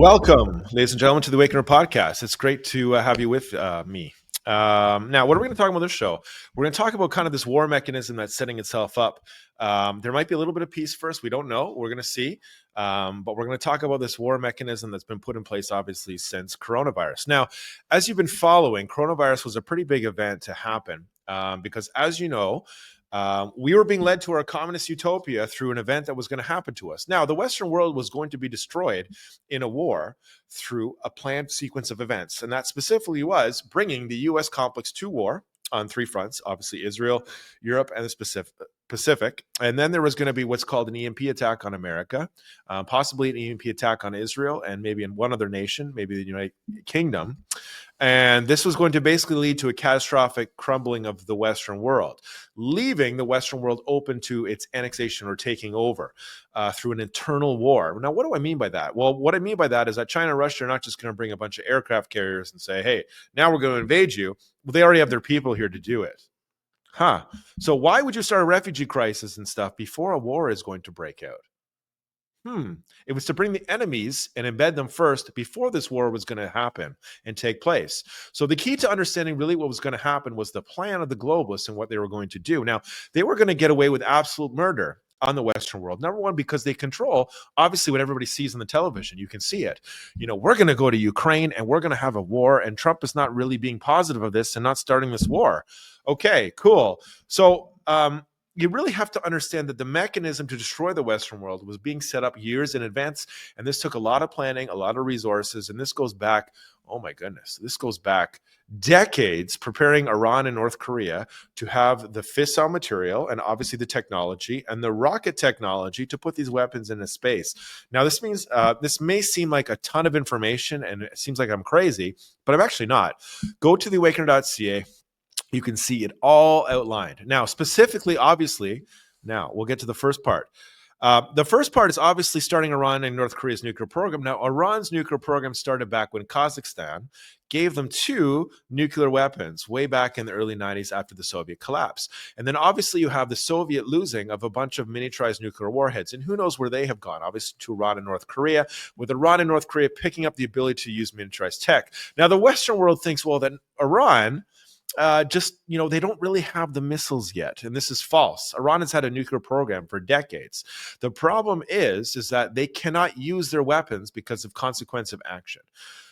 Welcome, ladies and gentlemen, to the Awakener podcast. It's great to have you with me. Now, what are we going to talk about this show? We're going to talk about kind of this war mechanism that's setting itself up. There might be a little bit of peace first. We don't know. We're going to see. But we're going to talk about this war mechanism that's been put in place, obviously, since coronavirus. Now, as you've been following, coronavirus was a pretty big event to happen because, as you know, we were being led to our communist utopia through an event that was going to happen to us. Now, the Western world was going to be destroyed in a war through a planned sequence of events. And that specifically was bringing the U.S. complex to war on three fronts, obviously Israel, Europe, and the Pacific. And then there was going to be what's called an EMP attack on America, possibly an EMP attack on Israel, and maybe in one other nation, maybe the United Kingdom. And this was going to basically lead to a catastrophic crumbling of the Western world, leaving the Western world open to its annexation or taking over through an internal war. Now, what do I mean by that? Well, what I mean by that is that China and Russia are not just going to bring a bunch of aircraft carriers and say, hey, now we're going to invade you. Well, they already have their people here to do it. So why would you start a refugee crisis and stuff before a war is going to break out? It was to bring the enemies and embed them first before this war was going to happen and take place. So the key to understanding really what was going to happen was the plan of the globalists and what they were going to do. Now, they were going to get away with absolute murder on the Western world. Number one, because they control, obviously, what everybody sees on the television. You can see it. We're going to go to Ukraine and we're going to have a war, and Trump is not really being positive of this and not starting this war. Okay, cool. So, you really have to understand that the mechanism to destroy the Western world was being set up years in advance. And this took a lot of planning, a lot of resources. And this goes back, oh my goodness, this goes back decades, preparing Iran and North Korea to have the fissile material and obviously the technology and the rocket technology to put these weapons into space. Now, this means this may seem like a ton of information and it seems like I'm crazy, but I'm actually not. Go to theawakener.ca. You can see it all outlined. Now, specifically, obviously, now we'll get to the first part. The first part is obviously starting Iran and North Korea's nuclear program. Now, Iran's nuclear program started back when Kazakhstan gave them 2 nuclear weapons way back in the early 90s after the Soviet collapse. And then obviously you have the Soviet losing of a bunch of miniaturized nuclear warheads. And who knows where they have gone, obviously to Iran and North Korea, with Iran and North Korea picking up the ability to use miniaturized tech. Now, the Western world thinks, well, that Iran they don't really have the missiles yet. And this is false. Iran has had a nuclear program for decades. The problem is that they cannot use their weapons because of consequence of action.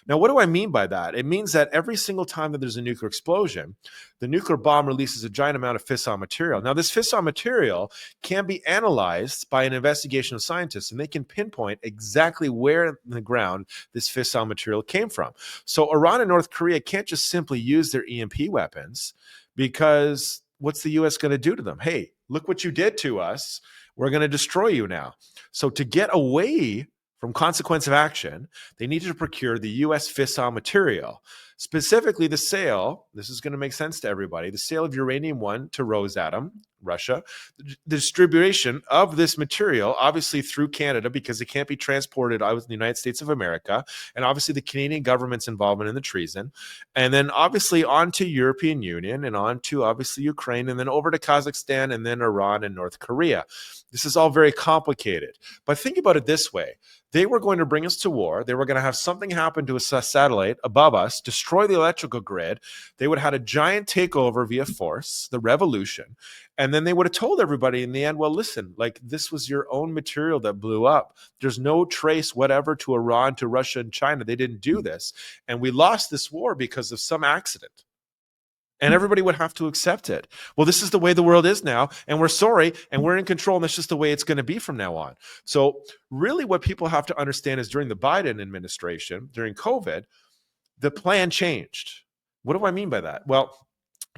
Now, what do I mean by that? It means that every single time that there's a nuclear explosion, the nuclear bomb releases a giant amount of fissile material. Now, this fissile material can be analyzed by an investigation of scientists, and they can pinpoint exactly where in the ground this fissile material came from. So Iran and North Korea can't just simply use their EMP weapons because what's the U.S. going to do to them? Hey, look what you did to us. We're going to destroy you now. So to get away from consequence of action, they needed to procure the U.S. fissile material, specifically the sale. This is going to make sense to everybody. The sale of uranium-1 to Rosatom, Russia, the distribution of this material, obviously through Canada, because it can't be transported out of the United States of America, and obviously the Canadian government's involvement in the treason, and then obviously on to European Union, and on to obviously Ukraine, and then over to Kazakhstan, and then Iran and North Korea. This is all very complicated. But think about it this way. They were going to bring us to war. They were going to have something happen to a satellite above us, destroy the electrical grid. They would have had a giant takeover via force, the revolution. And then they would have told everybody in the end, well, listen, like this was your own material that blew up. There's no trace whatever to Iran, to Russia and China. They didn't do this. And we lost this war because of some accident. And everybody would have to accept it. Well, this is the way the world is now, and we're sorry, and we're in control, and that's just the way it's going to be from now on. So really what people have to understand is during the Biden administration, during COVID, the plan changed. What do I mean by that? Well,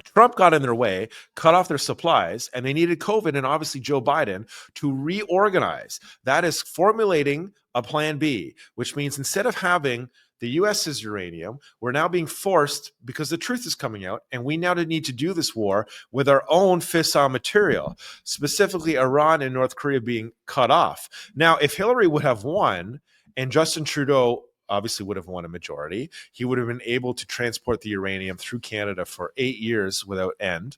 Trump got in their way, cut off their supplies, and they needed COVID and obviously Joe Biden to reorganize. That is formulating a plan B, which means instead of having the U.S.'s uranium, we're now being forced, because the truth is coming out, and we now need to do this war with our own fissile material, specifically Iran and North Korea being cut off. Now, if Hillary would have won and Justin Trudeau obviously would have won a majority. He would have been able to transport the uranium through Canada for 8 years without end.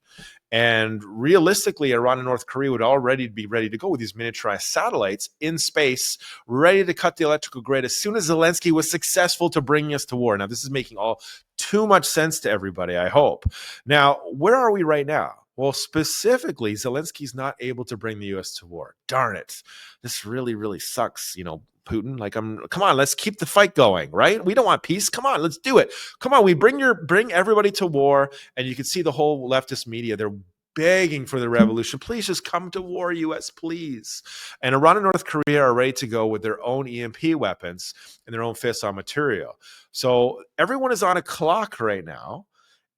And realistically, Iran and North Korea would already be ready to go with these miniaturized satellites in space, ready to cut the electrical grid as soon as Zelensky was successful to bring us to war. Now, this is making all too much sense to everybody, I hope. Now, where are we right now? Well, specifically, Zelensky's not able to bring the U.S. to war. Darn it. This really, really sucks, Putin. Come on, let's keep the fight going, right? We don't want peace. Come on, let's do it. Come on, we bring everybody to war, and you can see the whole leftist media. They're begging for the revolution. Please just come to war, US, please. And Iran and North Korea are ready to go with their own EMP weapons and their own fissile material. So everyone is on a clock right now.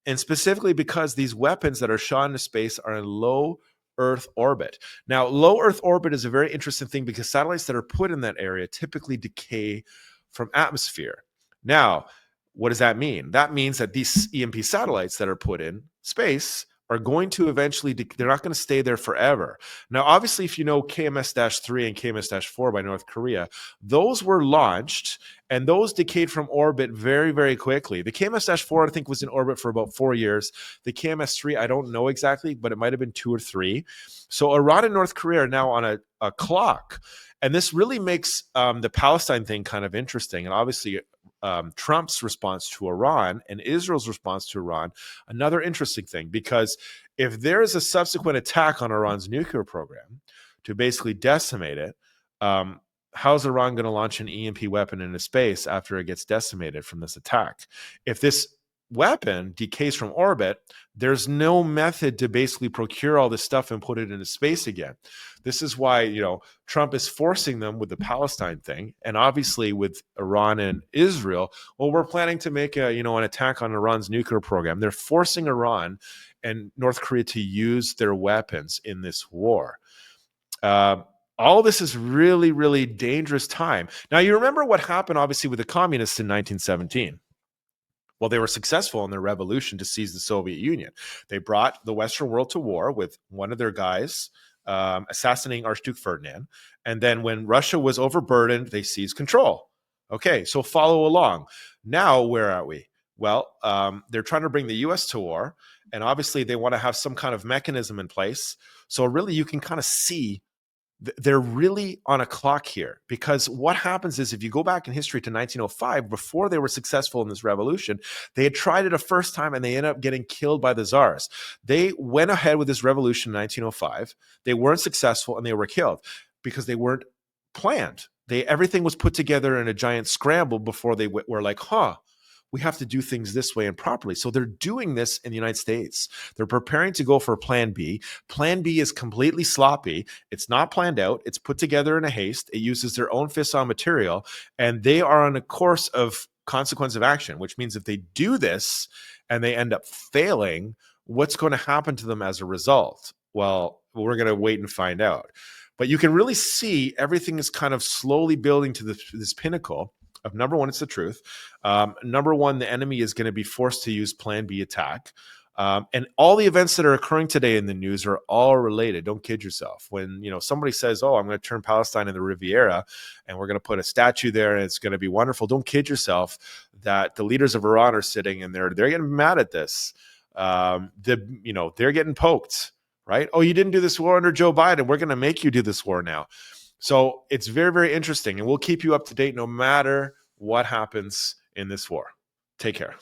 And specifically because these weapons that are shot into space are in low Earth orbit. Now, low Earth orbit is a very interesting thing because satellites that are put in that area typically decay from atmosphere. Now, what does that mean? That means that these EMP satellites that are put in space are going to eventually, they're not going to stay there forever. Now, obviously, if you know KMS-3 and KMS-4 by North Korea, those were launched and those decayed from orbit very, very quickly. The KMS-4, I think, was in orbit for about 4 years. The KMS-3, I don't know exactly, but it might have been 2 or 3. So Iran and North Korea are now on a clock. And this really makes the Palestine thing kind of interesting. And obviously, Trump's response to Iran and Israel's response to Iran, another interesting thing, because if there is a subsequent attack on Iran's nuclear program to basically decimate it, how's Iran going to launch an EMP weapon into space after it gets decimated from this attack? If this weapon decays from orbit, there's no method to basically procure all this stuff and put it into space again. This is why, Trump is forcing them with the Palestine thing. And obviously with Iran and Israel, well, we're planning to make an attack on Iran's nuclear program. They're forcing Iran and North Korea to use their weapons in this war. All this is really, really dangerous time. Now, you remember what happened, obviously, with the communists in 1917. Well, they were successful in their revolution to seize the Soviet Union. They brought the Western world to war with one of their guys assassinating Archduke Ferdinand. And then when Russia was overburdened, they seized control. Okay, so follow along. Now, where are we? Well, they're trying to bring the U.S. to war. And obviously, they want to have some kind of mechanism in place. So really, you can kind of see they're really on a clock here, because what happens is if you go back in history to 1905, before they were successful in this revolution, they had tried it a first time and they ended up getting killed by the czars. They went ahead with this revolution in 1905. They weren't successful and they were killed because they weren't planned. Everything was put together in a giant scramble before they were like, we have to do things this way and properly. So they're doing this in the United States. They're preparing to go for Plan B. Plan B is completely sloppy. It's not planned out. It's put together in a haste. It uses their own fissile material, and they are on a course of consequence of action, which means if they do this and they end up failing, what's going to happen to them as a result? Well, we're going to wait and find out. But you can really see everything is kind of slowly building to this pinnacle of, number one, it's the truth. Number one, the enemy is going to be forced to use Plan B attack. And all the events that are occurring today in the news are all related. Don't kid yourself. When somebody says, "Oh, I'm going to turn Palestine into the Riviera, and we're going to put a statue there, and it's going to be wonderful," don't kid yourself that the leaders of Iran are sitting and they're getting mad at this. They're getting poked, right? Oh, you didn't do this war under Joe Biden. We're going to make you do this war now. So it's very, very interesting, and we'll keep you up to date no matter what happens in this war. Take care.